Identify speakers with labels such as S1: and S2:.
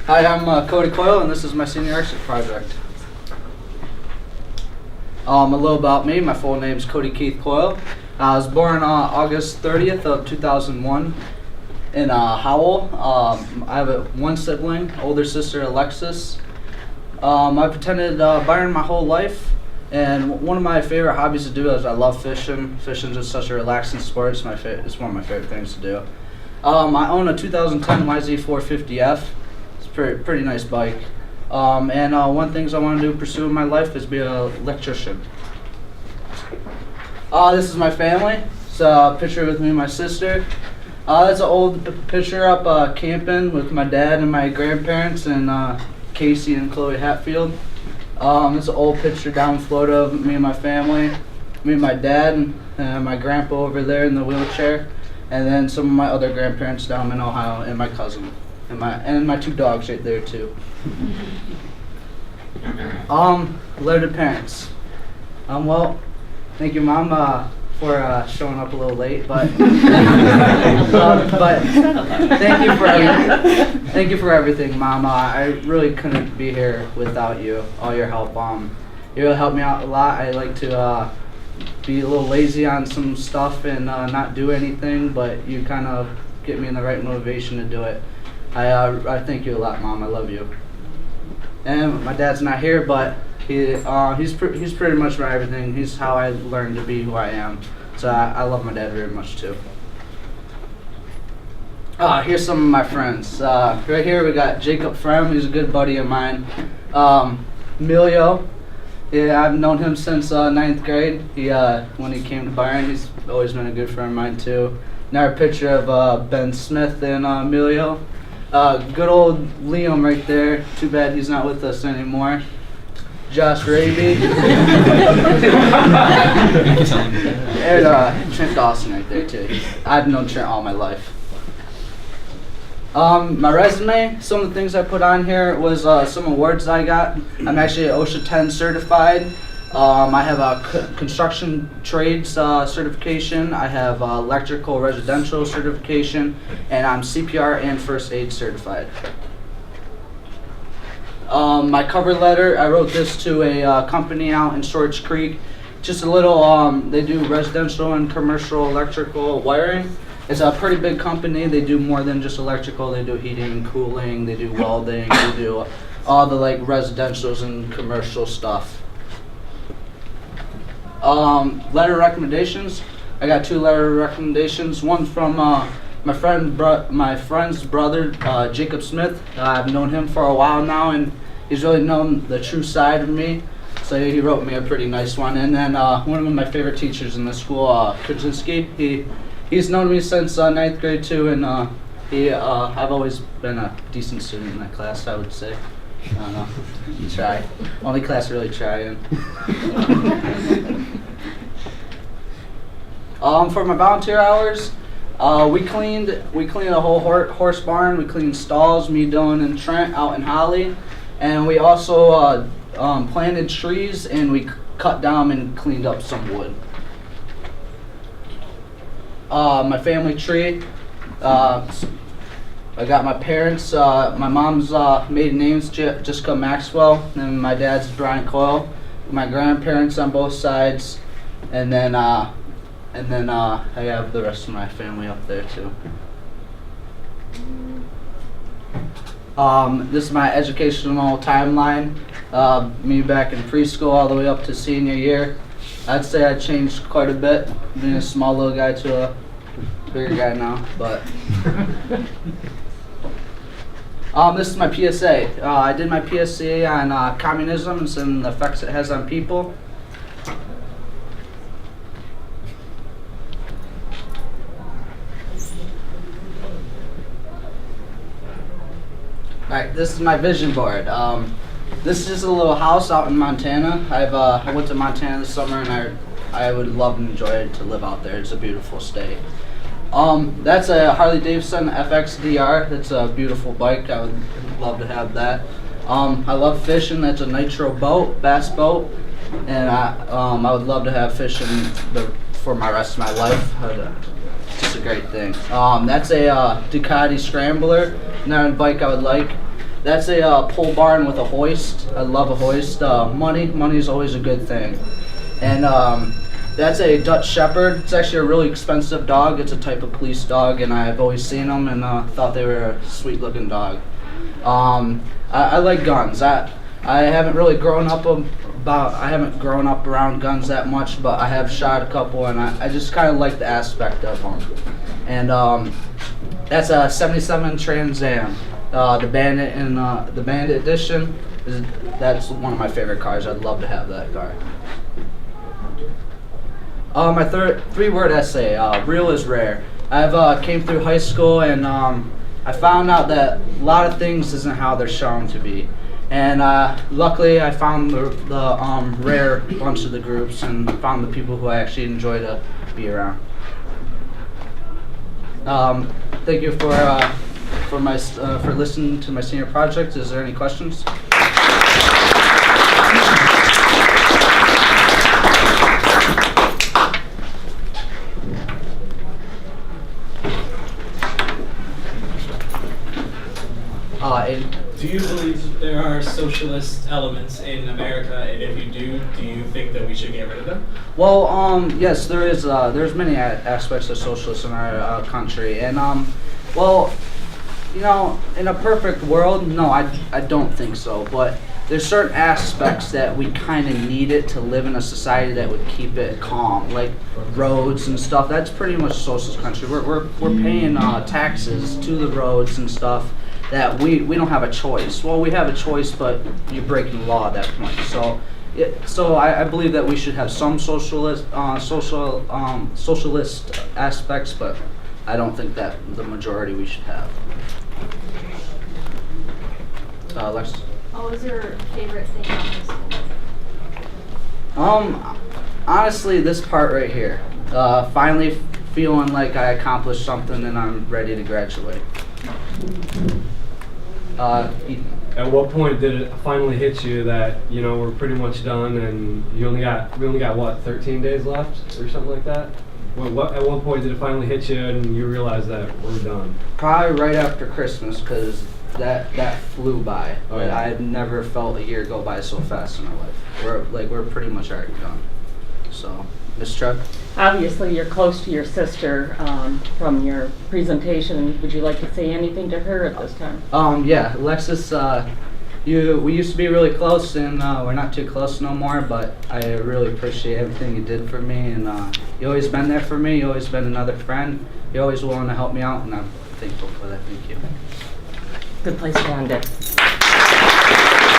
S1: Hi, I'm Codey Coil, and this is my senior exit project. A little about me. My full name is Codey Keith Coil. I was born August 30th of 2001 in Howell. I have one sibling, older sister Alexis. I've attended Byron my whole life, and one of my favorite hobbies to do is I love fishing. Fishing is just such a relaxing sport. It's one of my favorite things to do. I own a 2010 YZ450F. It's a pretty nice bike. And one of the things I want to pursue in my life is be an electrician. This is my family. It's a picture with me and my sister. That's an old picture up camping with my dad and my grandparents and Casey and Chloe Hatfield. It's an old picture down in Florida of me and my family. Me and my dad and my grandpa over there in the wheelchair. And then some of my other grandparents down in Ohio and my cousin. And my two dogs right there too. Letter to parents. Well, thank you, Mom, for showing up a little late, but but thank you for everything, Mom. I really couldn't be here without you. All your help. You really helped me out a lot. I like to be a little lazy on some stuff and not do anything, but you kind of get me in the right motivation to do it. I thank you a lot, Mom. I love you. And my dad's not here, but he's pretty much my everything. He's how I learned to be who I am. So I love my dad very much too. Here's some of my friends. Right here we got Jacob Frem. He's a good buddy of mine. Emilio. Yeah, I've known him since 9th grade. When he came to Byron, he's always been a good friend of mine too. Another picture of Ben Smith and Emilio. Good old Liam right there. Too bad he's not with us anymore. Josh Raby. And Trent Dawson right there too. I've known Trent all my life. My resume, some of the things I put on here was some awards I got. I'm actually OSHA 10 certified. I have a construction trades certification. I have electrical residential certification, and I'm CPR and first aid certified. My cover letter, I wrote this to a company out in Swords Creek. Just a little, they do residential and commercial electrical wiring. It's a pretty big company. They do more than just electrical. They do heating, cooling, they do welding, they do all the like residentials and commercial stuff. Letter recommendations. I got 2 letter recommendations. One from my friend's brother, Jacob Smith. I've known him for a while now, and he's really known the true side of me. So he wrote me a pretty nice one. And then one of my favorite teachers in the school, Krasinski. He's known me since 9th grade too, and I've always been a decent student in that class, I would say. I don't know. You try. Only class really trying. For my volunteer hours, we cleaned a whole horse barn. We cleaned stalls, me, Dylan, and Trent out in Holly, and we also planted trees, and we cut down and cleaned up some wood. My family tree. I got my parents, my mom's maiden name's Jessica Maxwell, and my dad's Brian Coil. My grandparents on both sides, and then I have the rest of my family up there too. This is my educational timeline. Me back in preschool all the way up to senior year. I'd say I changed quite a bit, being a small little guy to a bigger guy now, but. This is my PSA. I did my PSA on communism and the effects it has on people. Alright, this is my vision board. This is just a little house out in Montana. I went to Montana this summer, and I would love and enjoy it to live out there. It's a beautiful state. That's a Harley Davidson FXDR. That's a beautiful bike. I would love to have that. I love fishing. That's a nitro boat, bass boat, and I would love to have fishing for my rest of my life. It's just a great thing. That's a Ducati Scrambler. Another bike I would like. That's a pole barn with a hoist. I love a hoist. Money is always a good thing. And that's a Dutch Shepherd. It's actually a really expensive dog. It's a type of police dog, and I've always seen them and thought they were a sweet-looking dog. I like guns. I haven't really grown up I haven't grown up around guns that much, but I have shot a couple, and I just kind of like the aspect of them. And that's a '77 Trans Am. The Bandit and the Bandit Edition. That's one of my favorite cars. I'd love to have that car. My three-word essay, real is rare. I've came through high school and I found out that a lot of things isn't how they're shown to be. And luckily I found the rare bunch of the groups and found the people who I actually enjoy to be around. Thank you for listening to my senior project. Is there any questions?
S2: Do you believe there are socialist elements in America, and if you do you think that we should get rid of them?
S1: Well, yes, there is. There's many aspects of socialism in our country, and well, you know, in a perfect world, no, I don't think so. But there's certain aspects that we kind of need it to live in a society that would keep it calm, like roads and stuff. That's pretty much a socialist country. We're paying taxes to the roads and stuff. That we don't have a choice. Well, we have a choice, but you're breaking the law at that point. So I believe that we should have some socialist aspects, but I don't think that the majority we should have. Lex?
S3: What was your favorite thing about high school?
S1: Honestly, this part right here. Finally feeling like I accomplished something and I'm ready to graduate.
S4: At what point did it finally hit you that, you know, we're pretty much done and we only got what, 13 days left or something like that? At what point did it finally hit you and you realized that we're done?
S1: Probably right after Christmas, because that flew by.
S4: Oh, yeah.
S1: I've never felt a year go by so fast in my life. We're pretty much already done. So, Ms. Chuck?
S5: Obviously, you're close to your sister from your presentation. Would you like to say anything to her at this time?
S1: Yeah, Alexis, we used to be really close, and we're not too close no more, but I really appreciate everything you did for me, and you always been there for me. You always been another friend. You're always willing to help me out, and I'm thankful for that. Thank you.
S5: Good place to end it.